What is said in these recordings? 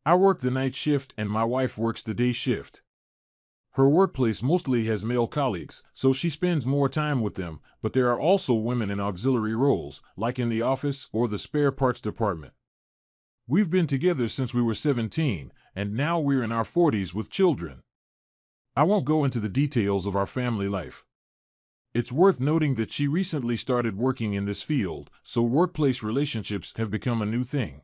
I work the night shift and my wife works the day shift. Her workplace mostly has male colleagues, so she spends more time with them, but there are also women in auxiliary roles, like in the office or the spare parts department. We've been together since we were 17, and now we're in our 40s with children. I won't go into the details of our family life. It's worth noting that she recently started working in this field, so workplace relationships have become a new thing.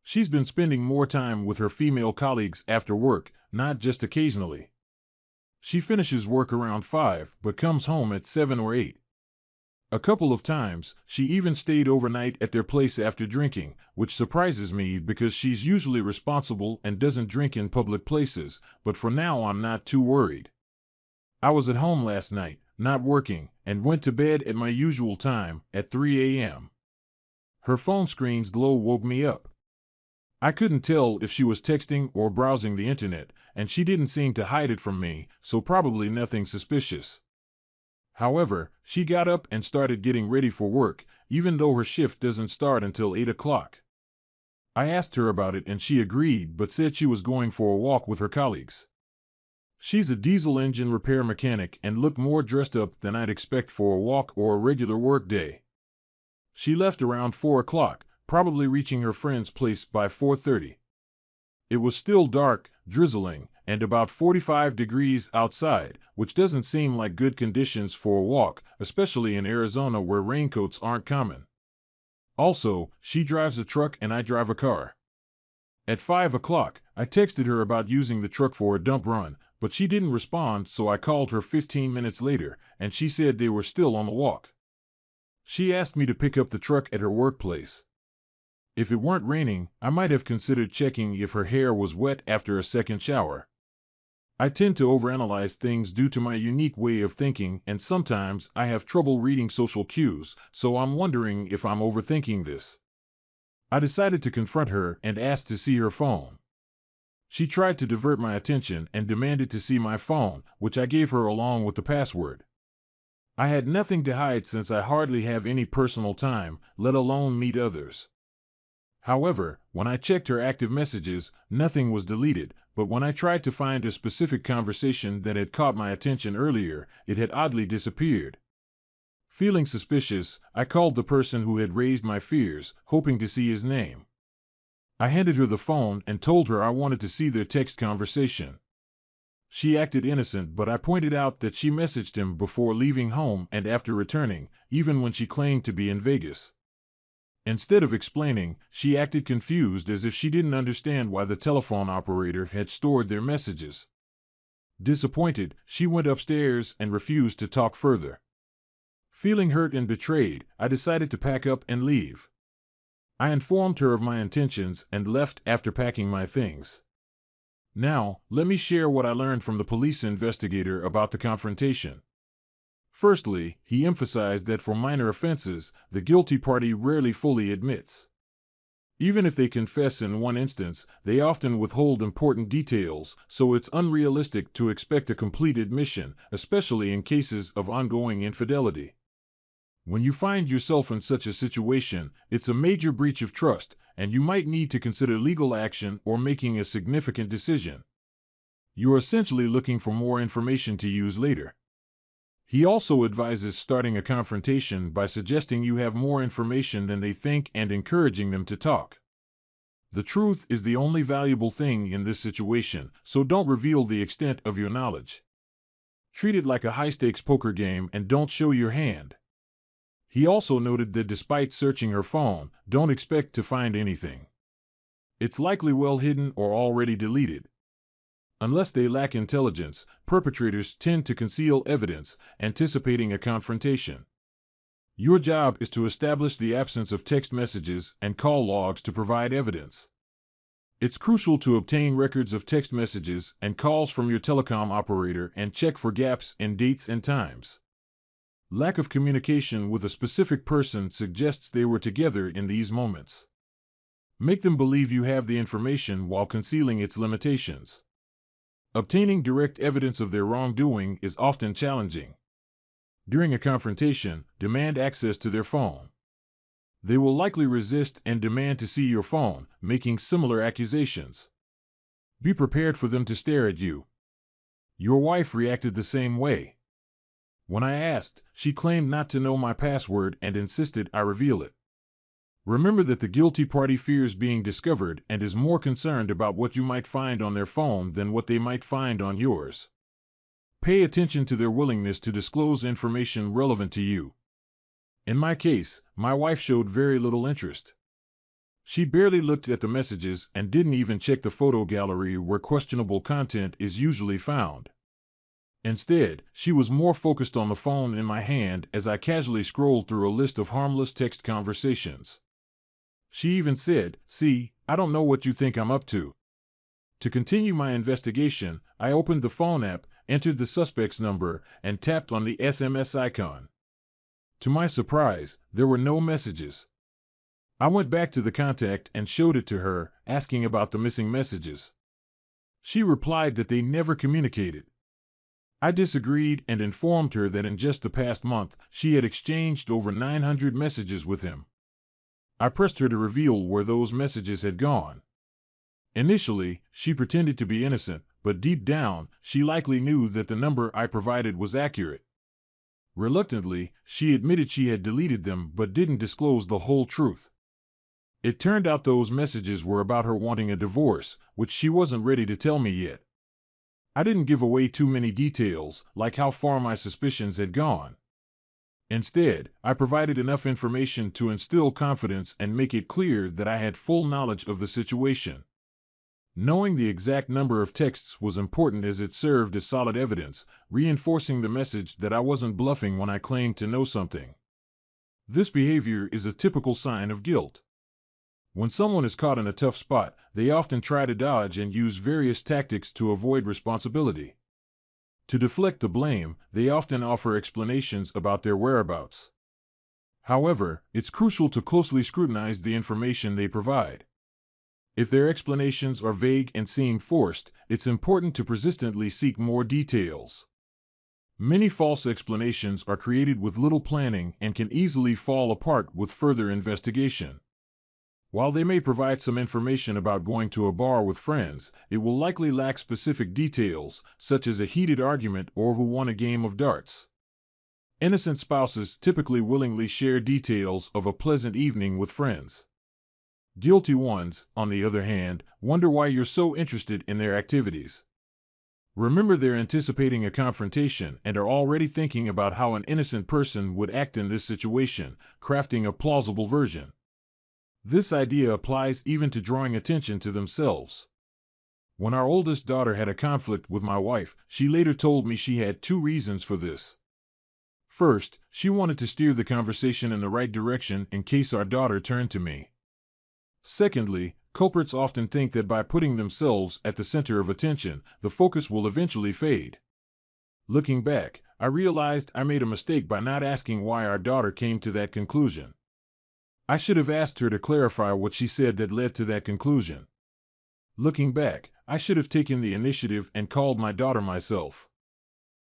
She's been spending more time with her female colleagues after work, not just occasionally. She finishes work around 5, but comes home at 7 or 8. A couple of times, she even stayed overnight at their place after drinking, which surprises me because she's usually responsible and doesn't drink in public places, but for now I'm not too worried. I was at home last night, not working, and went to bed at my usual time, at 3 a.m. Her phone screen's glow woke me up. I couldn't tell if she was texting or browsing the internet, and she didn't seem to hide it from me, so probably nothing suspicious. However, she got up and started getting ready for work, even though her shift doesn't start until 8 o'clock. I asked her about it and she agreed but said she was going for a walk with her colleagues. She's a diesel engine repair mechanic and looked more dressed up than I'd expect for a walk or a regular work day. She left around 4 o'clock, probably reaching her friend's place by 4:30. It was still dark, drizzling, and about 45 degrees outside, which doesn't seem like good conditions for a walk, especially in Arizona where raincoats aren't common. Also, she drives a truck and I drive a car. At 5 o'clock, I texted her about using the truck for a dump run, but she didn't respond, so I called her 15 minutes later, and she said they were still on the walk. She asked me to pick up the truck at her workplace. If it weren't raining, I might have considered checking if her hair was wet after a second shower. I tend to overanalyze things due to my unique way of thinking, and sometimes I have trouble reading social cues, so I'm wondering if I'm overthinking this. I decided to confront her and asked to see her phone. She tried to divert my attention and demanded to see my phone, which I gave her along with the password. I had nothing to hide since I hardly have any personal time, let alone meet others. However, when I checked her active messages, nothing was deleted, but when I tried to find a specific conversation that had caught my attention earlier, it had oddly disappeared. Feeling suspicious, I called the person who had raised my fears, hoping to see his name. I handed her the phone and told her I wanted to see their text conversation. She acted innocent, but I pointed out that she messaged him before leaving home and after returning, even when she claimed to be in Vegas. Instead of explaining, she acted confused as if she didn't understand why the telephone operator had stored their messages. Disappointed, she went upstairs and refused to talk further. Feeling hurt and betrayed, I decided to pack up and leave. I informed her of my intentions and left after packing my things. Now, let me share what I learned from the police investigator about the confrontation. Firstly, he emphasized that for minor offenses, the guilty party rarely fully admits. Even if they confess in one instance, they often withhold important details, so it's unrealistic to expect a complete admission, especially in cases of ongoing infidelity. When you find yourself in such a situation, it's a major breach of trust, and you might need to consider legal action or making a significant decision. You're essentially looking for more information to use later. He also advises starting a confrontation by suggesting you have more information than they think and encouraging them to talk. The truth is the only valuable thing in this situation, so don't reveal the extent of your knowledge. Treat it like a high-stakes poker game and don't show your hand. He also noted that despite searching her phone, don't expect to find anything. It's likely well hidden or already deleted. Unless they lack intelligence, perpetrators tend to conceal evidence, anticipating a confrontation. Your job is to establish the absence of text messages and call logs to provide evidence. It's crucial to obtain records of text messages and calls from your telecom operator and check for gaps in dates and times. Lack of communication with a specific person suggests they were together in these moments. Make them believe you have the information while concealing its limitations. Obtaining direct evidence of their wrongdoing is often challenging. During a confrontation, demand access to their phone. They will likely resist and demand to see your phone, making similar accusations. Be prepared for them to stare at you. Your wife reacted the same way. When I asked, she claimed not to know my password and insisted I reveal it. Remember that the guilty party fears being discovered and is more concerned about what you might find on their phone than what they might find on yours. Pay attention to their willingness to disclose information relevant to you. In my case, my wife showed very little interest. She barely looked at the messages and didn't even check the photo gallery where questionable content is usually found. Instead, she was more focused on the phone in my hand as I casually scrolled through a list of harmless text conversations. She even said, "See, I don't know what you think I'm up to." To continue my investigation, I opened the phone app, entered the suspect's number, and tapped on the SMS icon. To my surprise, there were no messages. I went back to the contact and showed it to her, asking about the missing messages. She replied that they never communicated. I disagreed and informed her that in just the past month, she had exchanged over 900 messages with him. I pressed her to reveal where those messages had gone. Initially, she pretended to be innocent, but deep down, she likely knew that the number I provided was accurate. Reluctantly, she admitted she had deleted them but didn't disclose the whole truth. It turned out those messages were about her wanting a divorce, which she wasn't ready to tell me yet. I didn't give away too many details, like how far my suspicions had gone. Instead, I provided enough information to instill confidence and make it clear that I had full knowledge of the situation. Knowing the exact number of texts was important as it served as solid evidence, reinforcing the message that I wasn't bluffing when I claimed to know something. This behavior is a typical sign of guilt. When someone is caught in a tough spot, they often try to dodge and use various tactics to avoid responsibility. To deflect the blame, they often offer explanations about their whereabouts. However, it's crucial to closely scrutinize the information they provide. If their explanations are vague and seem forced, it's important to persistently seek more details. Many false explanations are created with little planning and can easily fall apart with further investigation. While they may provide some information about going to a bar with friends, it will likely lack specific details, such as a heated argument or who won a game of darts. Innocent spouses typically willingly share details of a pleasant evening with friends. Guilty ones, on the other hand, wonder why you're so interested in their activities. Remember, they're anticipating a confrontation and are already thinking about how an innocent person would act in this situation, crafting a plausible version. This idea applies even to drawing attention to themselves. When our oldest daughter had a conflict with my wife, she later told me she had two reasons for this. First, she wanted to steer the conversation in the right direction in case our daughter turned to me. Secondly, culprits often think that by putting themselves at the center of attention, the focus will eventually fade. Looking back, I realized I made a mistake by not asking why our daughter came to that conclusion. I should have asked her to clarify what she said that led to that conclusion. Looking back, I should have taken the initiative and called my daughter myself.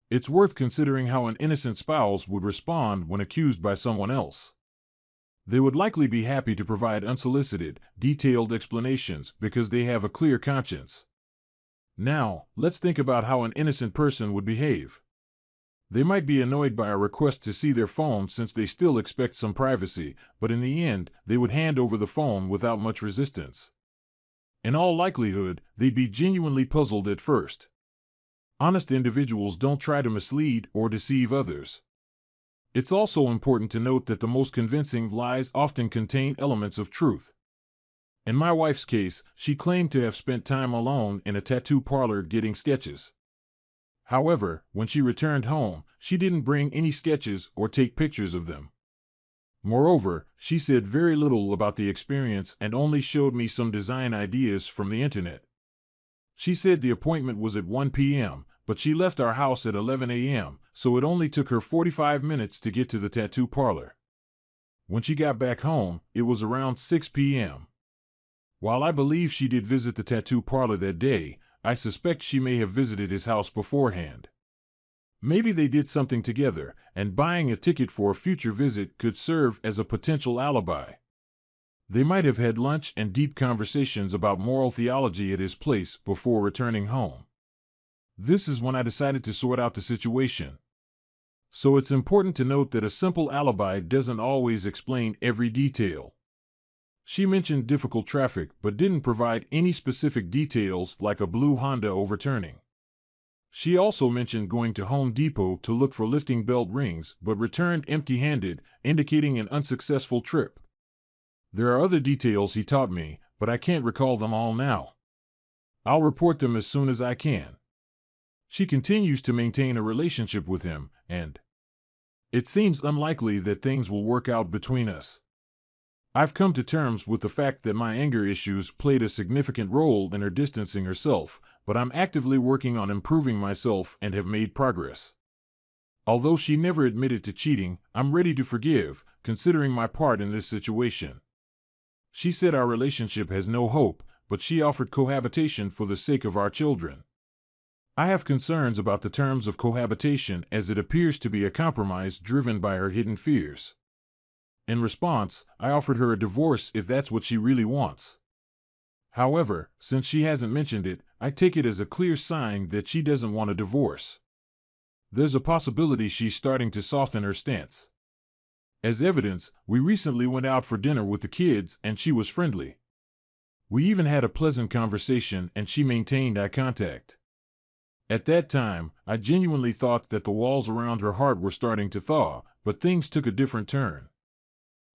It's worth considering how an innocent spouse would respond when accused by someone else. They would likely be happy to provide unsolicited, detailed explanations because they have a clear conscience. Now, let's think about how an innocent person would behave. They might be annoyed by a request to see their phone since they still expect some privacy, but in the end, they would hand over the phone without much resistance. In all likelihood, they'd be genuinely puzzled at first. Honest individuals don't try to mislead or deceive others. It's also important to note that the most convincing lies often contain elements of truth. In my wife's case, she claimed to have spent time alone in a tattoo parlor getting sketches. However, when she returned home, she didn't bring any sketches or take pictures of them. Moreover, she said very little about the experience and only showed me some design ideas from the internet. She said the appointment was at 1 p.m., but she left our house at 11 a.m., so it only took her 45 minutes to get to the tattoo parlor. When she got back home, it was around 6 p.m. While I believe she did visit the tattoo parlor that day, I suspect she may have visited his house beforehand. Maybe they did something together, and buying a ticket for a future visit could serve as a potential alibi. They might have had lunch and deep conversations about moral theology at his place before returning home. This is when I decided to sort out the situation. So it's important to note that a simple alibi doesn't always explain every detail. She mentioned difficult traffic but didn't provide any specific details like a blue Honda overturning. She also mentioned going to Home Depot to look for lifting belt rings but returned empty-handed, indicating an unsuccessful trip. There are other details he taught me, but I can't recall them all now. I'll report them as soon as I can. She continues to maintain a relationship with him, and it seems unlikely that things will work out between us. I've come to terms with the fact that my anger issues played a significant role in her distancing herself, but I'm actively working on improving myself and have made progress. Although she never admitted to cheating, I'm ready to forgive, considering my part in this situation. She said our relationship has no hope, but she offered cohabitation for the sake of our children. I have concerns about the terms of cohabitation as it appears to be a compromise driven by her hidden fears. In response, I offered her a divorce if that's what she really wants. However, since she hasn't mentioned it, I take it as a clear sign that she doesn't want a divorce. There's a possibility she's starting to soften her stance. As evidence, we recently went out for dinner with the kids and she was friendly. We even had a pleasant conversation and she maintained eye contact. At that time, I genuinely thought that the walls around her heart were starting to thaw, but things took a different turn.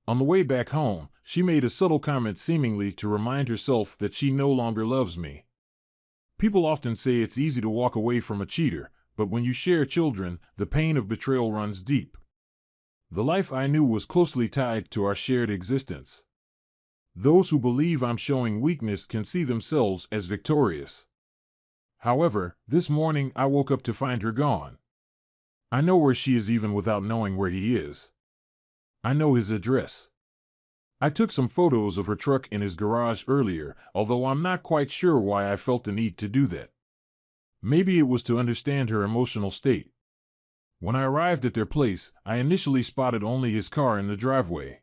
On the way back home, she made a subtle comment seemingly to remind herself that she no longer loves me. People often say it's easy to walk away from a cheater, but when you share children, the pain of betrayal runs deep. The life I knew was closely tied to our shared existence. Those who believe I'm showing weakness can see themselves as victorious. However, this morning I woke up to find her gone. I know where she is even without knowing where he is. I know his address. I took some photos of her truck in his garage earlier, although I'm not quite sure why I felt the need to do that. Maybe it was to understand her emotional state. When I arrived at their place, I initially spotted only his car in the driveway.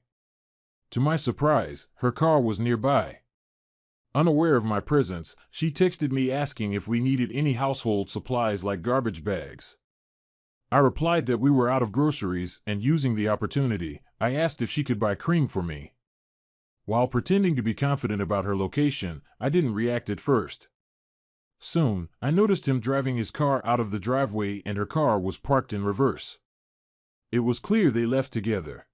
To my surprise, her car was nearby. Unaware of my presence, she texted me asking if we needed any household supplies like garbage bags. I replied that we were out of groceries, and using the opportunity, I asked if she could buy cream for me. While pretending to be confident about her location, I didn't react at first. Soon, I noticed him driving his car out of the driveway and her car was parked in reverse. It was clear they left together.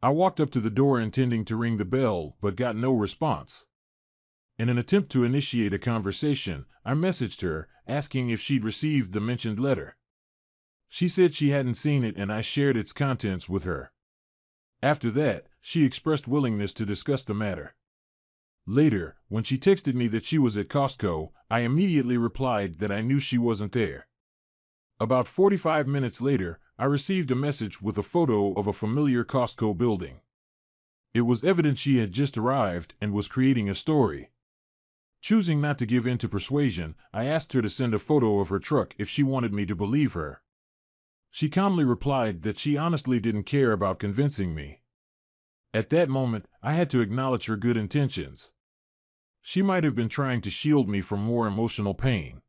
I walked up to the door intending to ring the bell, but got no response. In an attempt to initiate a conversation, I messaged her, asking if she'd received the mentioned letter. She said she hadn't seen it and I shared its contents with her. After that, she expressed willingness to discuss the matter. Later, when she texted me that she was at Costco, I immediately replied that I knew she wasn't there. About 45 minutes later, I received a message with a photo of a familiar Costco building. It was evident she had just arrived and was creating a story. Choosing not to give in to persuasion, I asked her to send a photo of her truck if she wanted me to believe her. She calmly replied that she honestly didn't care about convincing me. At that moment, I had to acknowledge her good intentions. She might have been trying to shield me from more emotional pain.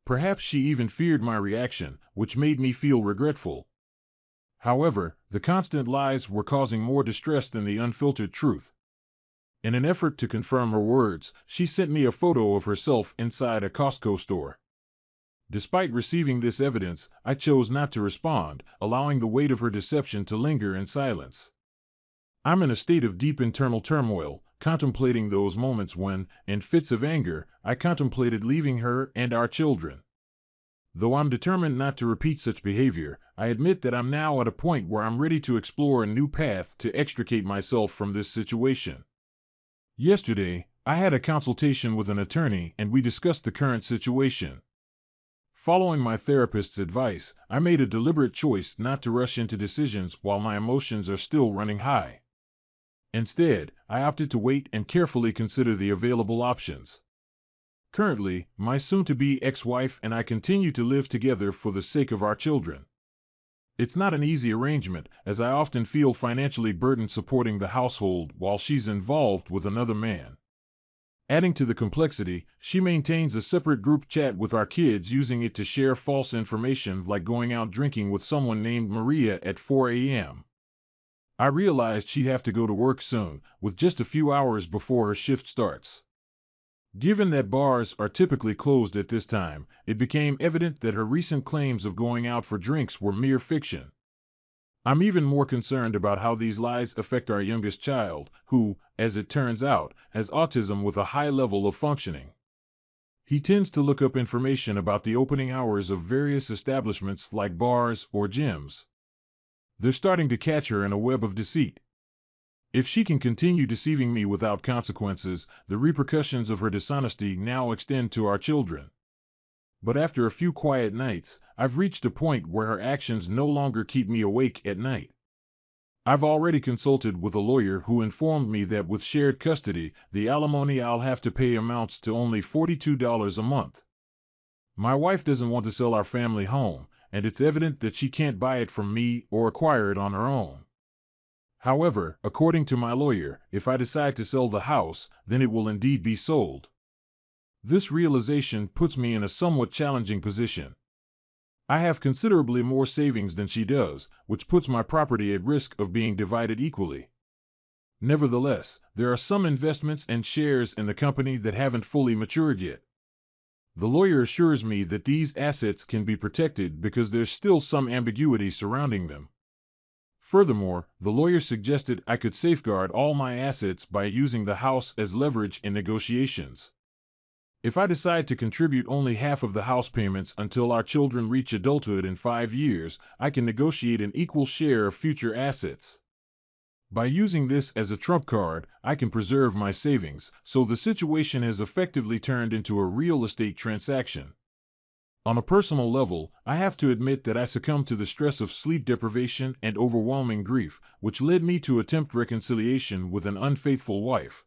Perhaps she even feared my reaction, which made me feel regretful. However, the constant lies were causing more distress than the unfiltered truth. In an effort to confirm her words, she sent me a photo of herself inside a Costco store. Despite receiving this evidence, I chose not to respond, allowing the weight of her deception to linger in silence. I'm in a state of deep internal turmoil, contemplating those moments when, in fits of anger, I contemplated leaving her and our children. Though I'm determined not to repeat such behavior, I admit that I'm now at a point where I'm ready to explore a new path to extricate myself from this situation. Yesterday, I had a consultation with an attorney and we discussed the current situation. Following my therapist's advice, I made a deliberate choice not to rush into decisions while my emotions are still running high. Instead, I opted to wait and carefully consider the available options. Currently, my soon-to-be ex-wife and I continue to live together for the sake of our children. It's not an easy arrangement, as I often feel financially burdened supporting the household while she's involved with another man. Adding to the complexity, she maintains a separate group chat with our kids, using it to share false information like going out drinking with someone named Maria at 4 a.m. I realized she'd have to go to work soon, with just a few hours before her shift starts. Given that bars are typically closed at this time, it became evident that her recent claims of going out for drinks were mere fiction. I'm even more concerned about how these lies affect our youngest child, who, as it turns out, has autism with a high level of functioning. He tends to look up information about the opening hours of various establishments like bars or gyms. They're starting to catch her in a web of deceit. If she can continue deceiving me without consequences, the repercussions of her dishonesty now extend to our children. But after a few quiet nights, I've reached a point where her actions no longer keep me awake at night. I've already consulted with a lawyer who informed me that with shared custody, the alimony I'll have to pay amounts to only $42 a month. My wife doesn't want to sell our family home, and it's evident that she can't buy it from me or acquire it on her own. However, according to my lawyer, if I decide to sell the house, then it will indeed be sold. This realization puts me in a somewhat challenging position. I have considerably more savings than she does, which puts my property at risk of being divided equally. Nevertheless, there are some investments and shares in the company that haven't fully matured yet. The lawyer assures me that these assets can be protected because there's still some ambiguity surrounding them. Furthermore, the lawyer suggested I could safeguard all my assets by using the house as leverage in negotiations. If I decide to contribute only half of the house payments until our children reach adulthood in 5 years, I can negotiate an equal share of future assets. By using this as a trump card, I can preserve my savings, so the situation has effectively turned into a real estate transaction. On a personal level, I have to admit that I succumbed to the stress of sleep deprivation and overwhelming grief, which led me to attempt reconciliation with an unfaithful wife.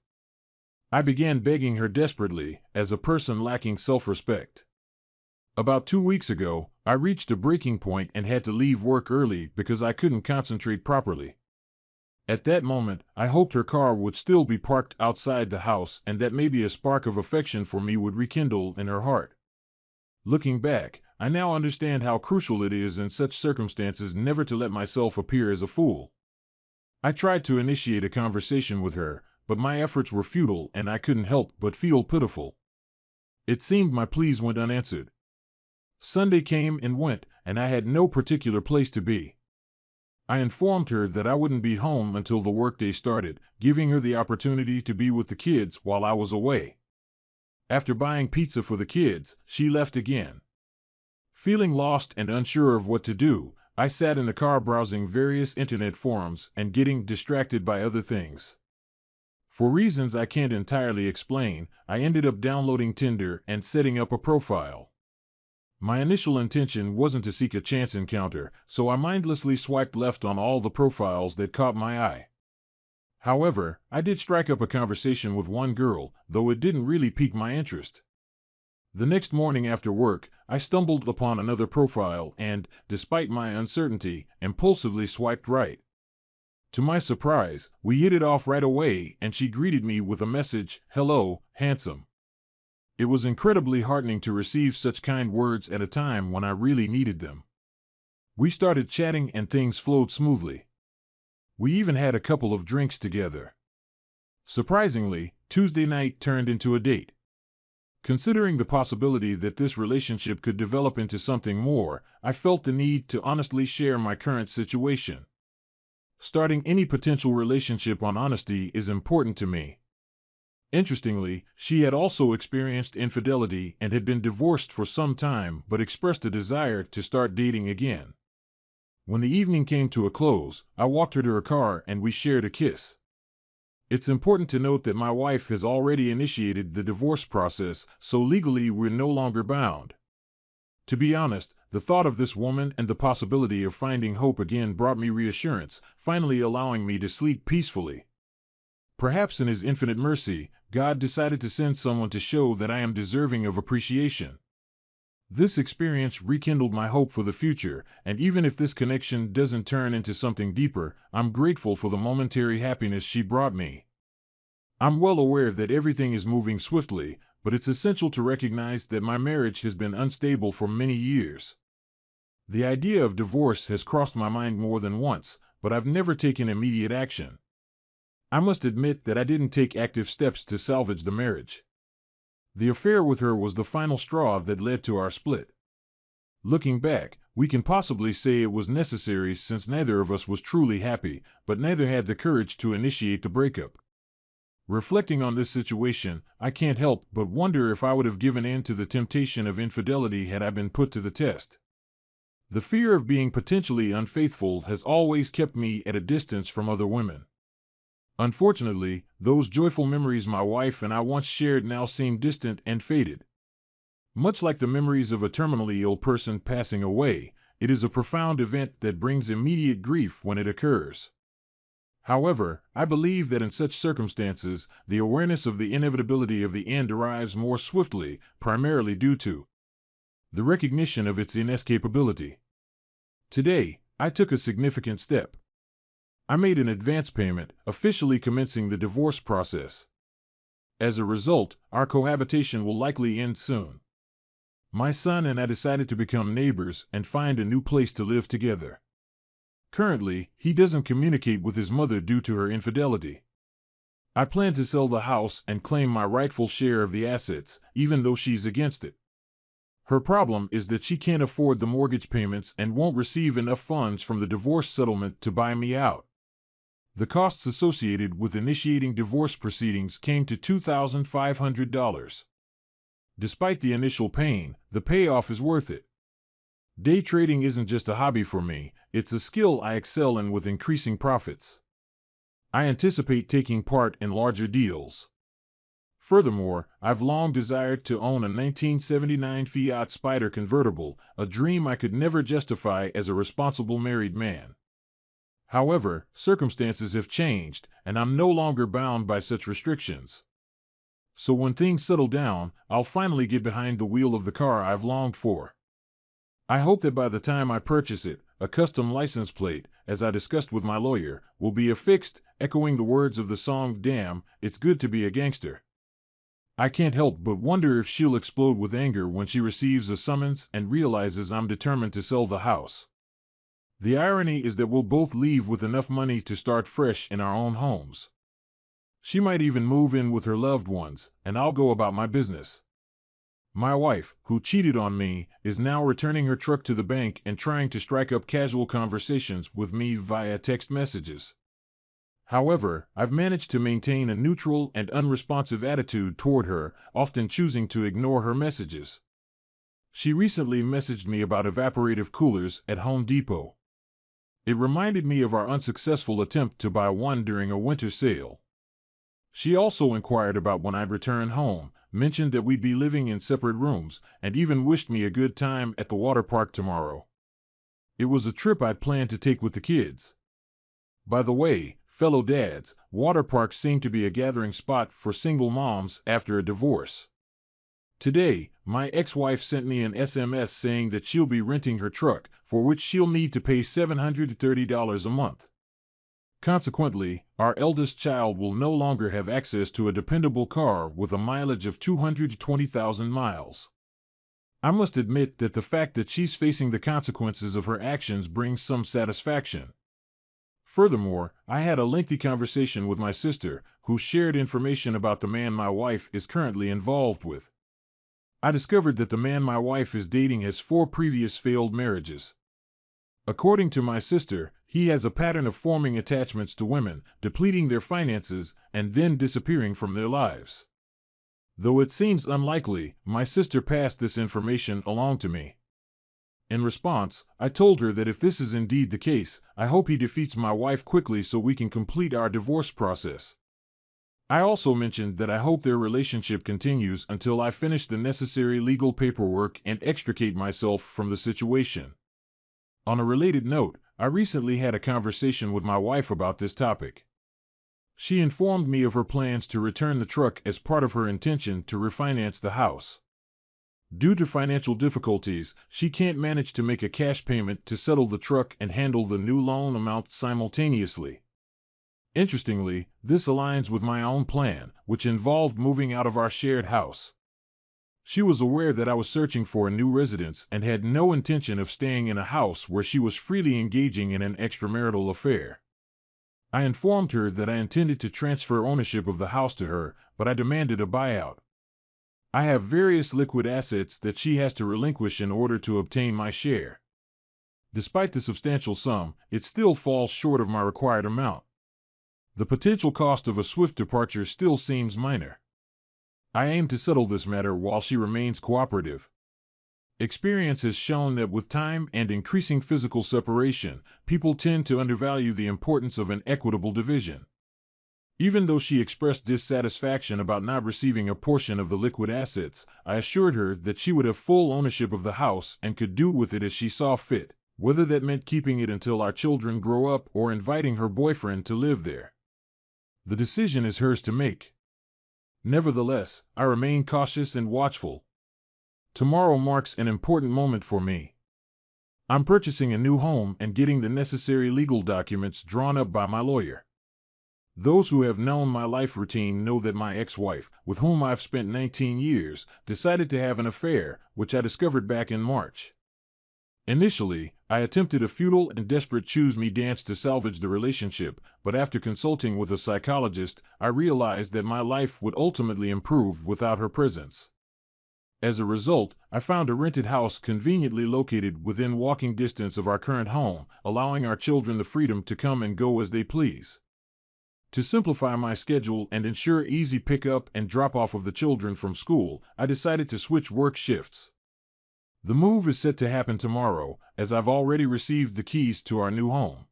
I began begging her desperately, as a person lacking self-respect. About 2 weeks ago, I reached a breaking point and had to leave work early because I couldn't concentrate properly. At that moment, I hoped her car would still be parked outside the house and that maybe a spark of affection for me would rekindle in her heart. Looking back, I now understand how crucial it is in such circumstances never to let myself appear as a fool. I tried to initiate a conversation with her, but my efforts were futile and I couldn't help but feel pitiful. It seemed my pleas went unanswered. Sunday came and went, and I had no particular place to be. I informed her that I wouldn't be home until the workday started, giving her the opportunity to be with the kids while I was away. After buying pizza for the kids, she left again. Feeling lost and unsure of what to do, I sat in the car browsing various internet forums and getting distracted by other things. For reasons I can't entirely explain, I ended up downloading Tinder and setting up a profile. My initial intention wasn't to seek a chance encounter, so I mindlessly swiped left on all the profiles that caught my eye. However, I did strike up a conversation with one girl, though it didn't really pique my interest. The next morning after work, I stumbled upon another profile and, despite my uncertainty, impulsively swiped right. To my surprise, we hit it off right away and she greeted me with a message, "Hello, handsome." It was incredibly heartening to receive such kind words at a time when I really needed them. We started chatting and things flowed smoothly. We even had a couple of drinks together. Surprisingly, Tuesday night turned into a date. Considering the possibility that this relationship could develop into something more, I felt the need to honestly share my current situation. Starting any potential relationship on honesty is important to me. Interestingly, she had also experienced infidelity and had been divorced for some time but expressed a desire to start dating again. When the evening came to a close, I walked her to her car and we shared a kiss. It's important to note that my wife has already initiated the divorce process, so legally we're no longer bound. To be honest, the thought of this woman and the possibility of finding hope again brought me reassurance, finally allowing me to sleep peacefully. Perhaps in His infinite mercy, God decided to send someone to show that I am deserving of appreciation. This experience rekindled my hope for the future, and even if this connection doesn't turn into something deeper, I'm grateful for the momentary happiness she brought me. I'm well aware that everything is moving swiftly, but it's essential to recognize that my marriage has been unstable for many years. The idea of divorce has crossed my mind more than once, but I've never taken immediate action. I must admit that I didn't take active steps to salvage the marriage. The affair with her was the final straw that led to our split. Looking back, we can possibly say it was necessary since neither of us was truly happy, but neither had the courage to initiate the breakup. Reflecting on this situation, I can't help but wonder if I would have given in to the temptation of infidelity had I been put to the test. The fear of being potentially unfaithful has always kept me at a distance from other women. Unfortunately, those joyful memories my wife and I once shared now seem distant and faded. Much like the memories of a terminally ill person passing away, it is a profound event that brings immediate grief when it occurs. However, I believe that in such circumstances, the awareness of the inevitability of the end arrives more swiftly, primarily due to the recognition of its inescapability. Today, I took a significant step. I made an advance payment, officially commencing the divorce process. As a result, our cohabitation will likely end soon. My son and I decided to become neighbors and find a new place to live together. Currently, he doesn't communicate with his mother due to her infidelity. I plan to sell the house and claim my rightful share of the assets, even though she's against it. Her problem is that she can't afford the mortgage payments and won't receive enough funds from the divorce settlement to buy me out. The costs associated with initiating divorce proceedings came to $2,500. Despite the initial pain, the payoff is worth it. Day trading isn't just a hobby for me, it's a skill I excel in with increasing profits. I anticipate taking part in larger deals. Furthermore, I've long desired to own a 1979 Fiat Spider convertible, a dream I could never justify as a responsible married man. However, circumstances have changed, and I'm no longer bound by such restrictions. So when things settle down, I'll finally get behind the wheel of the car I've longed for. I hope that by the time I purchase it, a custom license plate, as I discussed with my lawyer, will be affixed, echoing the words of the song "Damn, It's Good to Be a Gangster." I can't help but wonder if she'll explode with anger when she receives a summons and realizes I'm determined to sell the house. The irony is that we'll both leave with enough money to start fresh in our own homes. She might even move in with her loved ones, and I'll go about my business. My wife, who cheated on me, is now returning her truck to the bank and trying to strike up casual conversations with me via text messages. However, I've managed to maintain a neutral and unresponsive attitude toward her, often choosing to ignore her messages. She recently messaged me about evaporative coolers at Home Depot. It reminded me of our unsuccessful attempt to buy one during a winter sale. She also inquired about when I'd return home, mentioned that we'd be living in separate rooms, and even wished me a good time at the water park tomorrow. It was a trip I'd planned to take with the kids. By the way, fellow dads, water parks seem to be a gathering spot for single moms after a divorce. Today, my ex-wife sent me an SMS saying that she'll be renting her truck, for which she'll need to pay $730 a month. Consequently, our eldest child will no longer have access to a dependable car with a mileage of 220,000 miles. I must admit that the fact that she's facing the consequences of her actions brings some satisfaction. Furthermore, I had a lengthy conversation with my sister, who shared information about the man my wife is currently involved with. I discovered that the man my wife is dating has 4 previous failed marriages. According to my sister, he has a pattern of forming attachments to women, depleting their finances, and then disappearing from their lives. Though it seems unlikely, my sister passed this information along to me. In response, I told her that if this is indeed the case, I hope he defeats my wife quickly so we can complete our divorce process. I also mentioned that I hope their relationship continues until I finish the necessary legal paperwork and extricate myself from the situation. On a related note, I recently had a conversation with my wife about this topic. She informed me of her plans to return the truck as part of her intention to refinance the house. Due to financial difficulties, she can't manage to make a cash payment to settle the truck and handle the new loan amount simultaneously. Interestingly, this aligns with my own plan, which involved moving out of our shared house. She was aware that I was searching for a new residence and had no intention of staying in a house where she was freely engaging in an extramarital affair. I informed her that I intended to transfer ownership of the house to her, but I demanded a buyout. I have various liquid assets that she has to relinquish in order to obtain my share. Despite the substantial sum, it still falls short of my required amount. The potential cost of a swift departure still seems minor. I aim to settle this matter while she remains cooperative. Experience has shown that with time and increasing physical separation, people tend to undervalue the importance of an equitable division. Even though she expressed dissatisfaction about not receiving a portion of the liquid assets, I assured her that she would have full ownership of the house and could do with it as she saw fit, whether that meant keeping it until our children grow up or inviting her boyfriend to live there. The decision is hers to make. Nevertheless, I remain cautious and watchful. Tomorrow marks an important moment for me. I'm purchasing a new home and getting the necessary legal documents drawn up by my lawyer. Those who have known my life routine know that my ex-wife, with whom I've spent 19 years, decided to have an affair, which I discovered back in March. Initially, I attempted a futile and desperate choose-me dance to salvage the relationship, but after consulting with a psychologist, I realized that my life would ultimately improve without her presence. As a result, I found a rented house conveniently located within walking distance of our current home, allowing our children the freedom to come and go as they please. To simplify my schedule and ensure easy pickup and drop-off of the children from school, I decided to switch work shifts. The move is set to happen tomorrow, as I've already received the keys to our new home.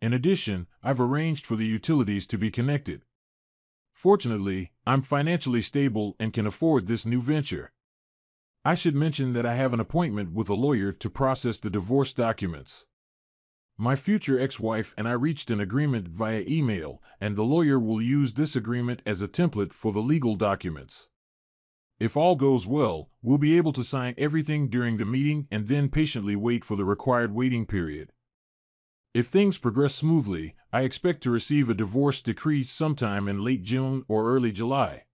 In addition, I've arranged for the utilities to be connected. Fortunately, I'm financially stable and can afford this new venture. I should mention that I have an appointment with a lawyer to process the divorce documents. My future ex-wife and I reached an agreement via email, and the lawyer will use this agreement as a template for the legal documents. If all goes well, we'll be able to sign everything during the meeting and then patiently wait for the required waiting period. If things progress smoothly, I expect to receive a divorce decree sometime in late June or early July.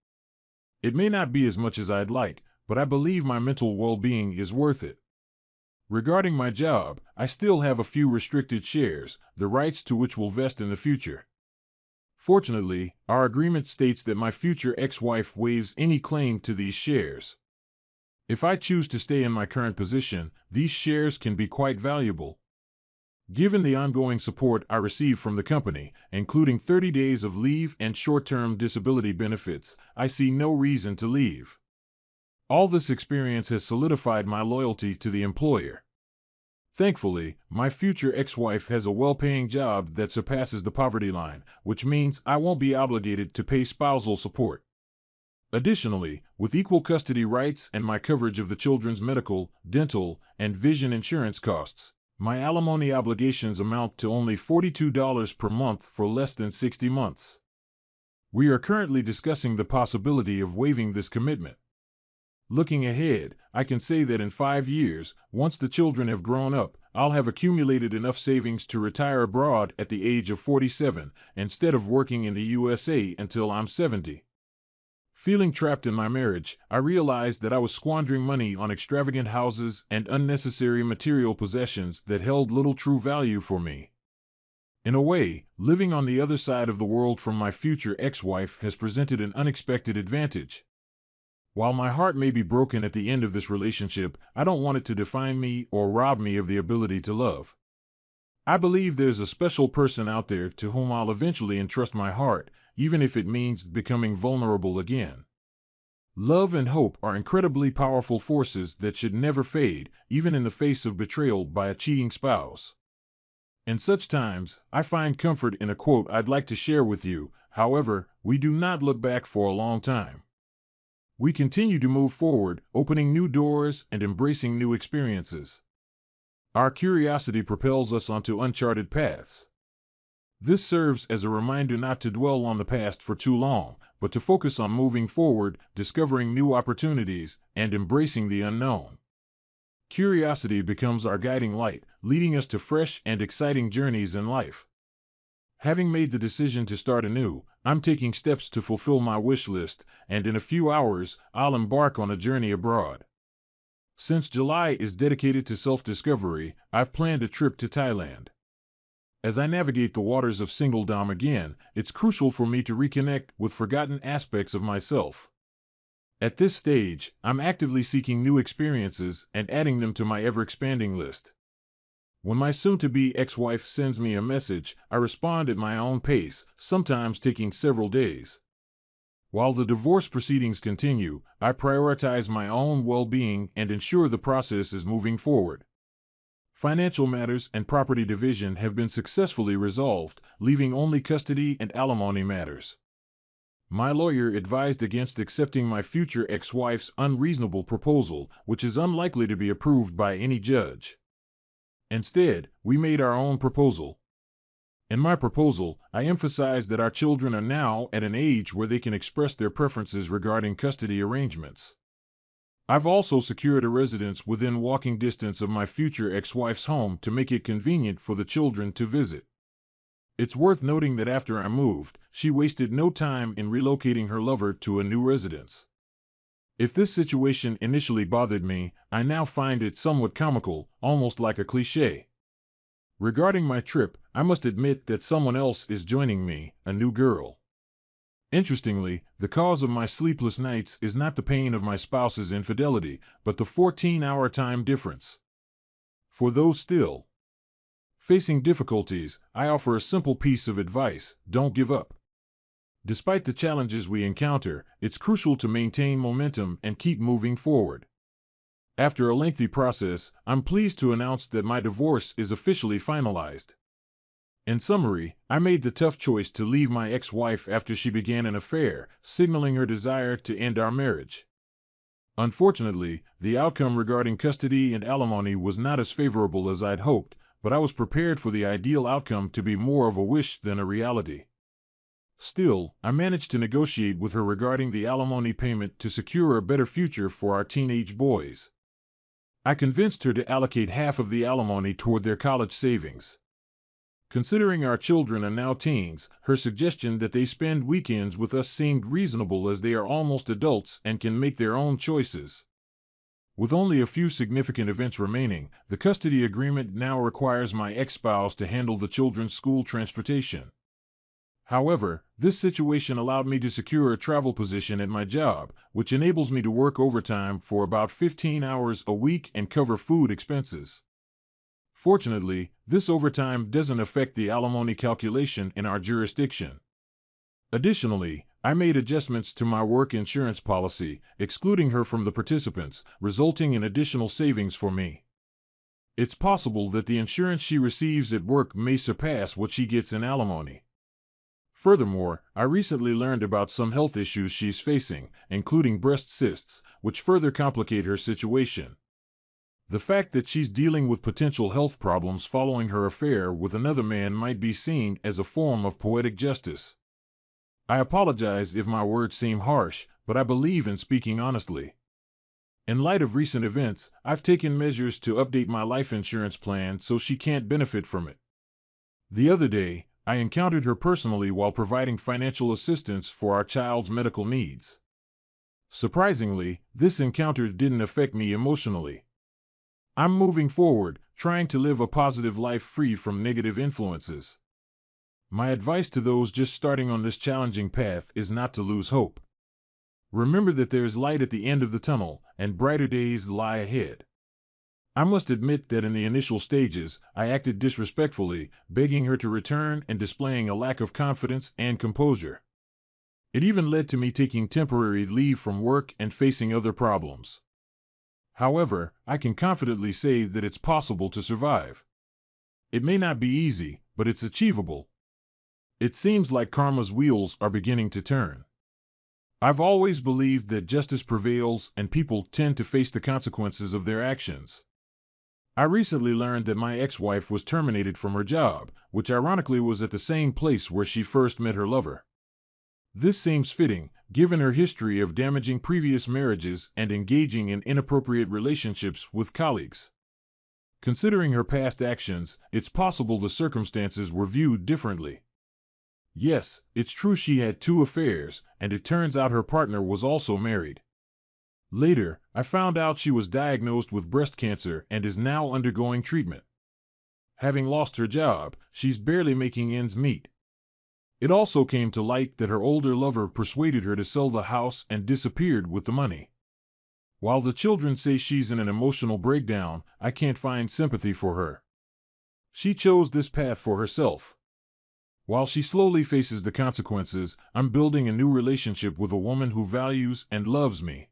It may not be as much as I'd like, but I believe my mental well-being is worth it. Regarding my job, I still have a few restricted shares, the rights to which will vest in the future. Fortunately, our agreement states that my future ex-wife waives any claim to these shares. If I choose to stay in my current position, these shares can be quite valuable. Given the ongoing support I receive from the company, including 30 days of leave and short-term disability benefits, I see no reason to leave. All this experience has solidified my loyalty to the employer. Thankfully, my future ex-wife has a well-paying job that surpasses the poverty line, which means I won't be obligated to pay spousal support. Additionally, with equal custody rights and my coverage of the children's medical, dental, and vision insurance costs, my alimony obligations amount to only $42 per month for less than 60 months. We are currently discussing the possibility of waiving this commitment. Looking ahead, I can say that in 5 years, once the children have grown up, I'll have accumulated enough savings to retire abroad at the age of 47, instead of working in the USA until I'm 70. Feeling trapped in my marriage, I realized that I was squandering money on extravagant houses and unnecessary material possessions that held little true value for me. In a way, living on the other side of the world from my future ex-wife has presented an unexpected advantage. While my heart may be broken at the end of this relationship, I don't want it to define me or rob me of the ability to love. I believe there's a special person out there to whom I'll eventually entrust my heart, even if it means becoming vulnerable again. Love and hope are incredibly powerful forces that should never fade, even in the face of betrayal by a cheating spouse. In such times, I find comfort in a quote I'd like to share with you. However, we do not look back for a long time. We continue to move forward, opening new doors and embracing new experiences. Our curiosity propels us onto uncharted paths. This serves as a reminder not to dwell on the past for too long, but to focus on moving forward, discovering new opportunities, and embracing the unknown. Curiosity becomes our guiding light, leading us to fresh and exciting journeys in life. Having made the decision to start anew, I'm taking steps to fulfill my wish list, and in a few hours, I'll embark on a journey abroad. Since July is dedicated to self-discovery, I've planned a trip to Thailand. As I navigate the waters of Singledom again, it's crucial for me to reconnect with forgotten aspects of myself. At this stage, I'm actively seeking new experiences and adding them to my ever-expanding list. When my soon-to-be ex-wife sends me a message, I respond at my own pace, sometimes taking several days. While the divorce proceedings continue, I prioritize my own well-being and ensure the process is moving forward. Financial matters and property division have been successfully resolved, leaving only custody and alimony matters. My lawyer advised against accepting my future ex-wife's unreasonable proposal, which is unlikely to be approved by any judge. Instead, we made our own proposal. In my proposal, I emphasized that our children are now at an age where they can express their preferences regarding custody arrangements. I've also secured a residence within walking distance of my future ex-wife's home to make it convenient for the children to visit. It's worth noting that after I moved, she wasted no time in relocating her lover to a new residence. If this situation initially bothered me, I now find it somewhat comical, almost like a cliché. Regarding my trip, I must admit that someone else is joining me, a new girl. Interestingly, the cause of my sleepless nights is not the pain of my spouse's infidelity, but the 14-hour time difference. For those still facing difficulties, I offer a simple piece of advice: don't give up. Despite the challenges we encounter, it's crucial to maintain momentum and keep moving forward. After a lengthy process, I'm pleased to announce that my divorce is officially finalized. In summary, I made the tough choice to leave my ex-wife after she began an affair, signaling her desire to end our marriage. Unfortunately, the outcome regarding custody and alimony was not as favorable as I'd hoped, but I was prepared for the ideal outcome to be more of a wish than a reality. Still, I managed to negotiate with her regarding the alimony payment to secure a better future for our teenage boys. I convinced her to allocate half of the alimony toward their college savings. Considering our children are now teens, her suggestion that they spend weekends with us seemed reasonable, as they are almost adults and can make their own choices. With only a few significant events remaining, the custody agreement now requires my ex-spouse to handle the children's school transportation. However, this situation allowed me to secure a travel position at my job, which enables me to work overtime for about 15 hours a week and cover food expenses. Fortunately, this overtime doesn't affect the alimony calculation in our jurisdiction. Additionally, I made adjustments to my work insurance policy, excluding her from the participants, resulting in additional savings for me. It's possible that the insurance she receives at work may surpass what she gets in alimony. Furthermore, I recently learned about some health issues she's facing, including breast cysts, which further complicate her situation. The fact that she's dealing with potential health problems following her affair with another man might be seen as a form of poetic justice. I apologize if my words seem harsh, but I believe in speaking honestly. In light of recent events, I've taken measures to update my life insurance plan so she can't benefit from it. The other day, I encountered her personally while providing financial assistance for our child's medical needs. Surprisingly, this encounter didn't affect me emotionally. I'm moving forward, trying to live a positive life free from negative influences. My advice to those just starting on this challenging path is not to lose hope. Remember that there is light at the end of the tunnel, and brighter days lie ahead. I must admit that in the initial stages, I acted disrespectfully, begging her to return and displaying a lack of confidence and composure. It even led to me taking temporary leave from work and facing other problems. However, I can confidently say that it's possible to survive. It may not be easy, but it's achievable. It seems like karma's wheels are beginning to turn. I've always believed that justice prevails and people tend to face the consequences of their actions. I recently learned that my ex-wife was terminated from her job, which ironically was at the same place where she first met her lover. This seems fitting, given her history of damaging previous marriages and engaging in inappropriate relationships with colleagues. Considering her past actions, it's possible the circumstances were viewed differently. Yes, it's true she had 2 affairs, and it turns out her partner was also married. Later, I found out she was diagnosed with breast cancer and is now undergoing treatment. Having lost her job, she's barely making ends meet. It also came to light that her older lover persuaded her to sell the house and disappeared with the money. While the children say she's in an emotional breakdown, I can't find sympathy for her. She chose this path for herself. While she slowly faces the consequences, I'm building a new relationship with a woman who values and loves me.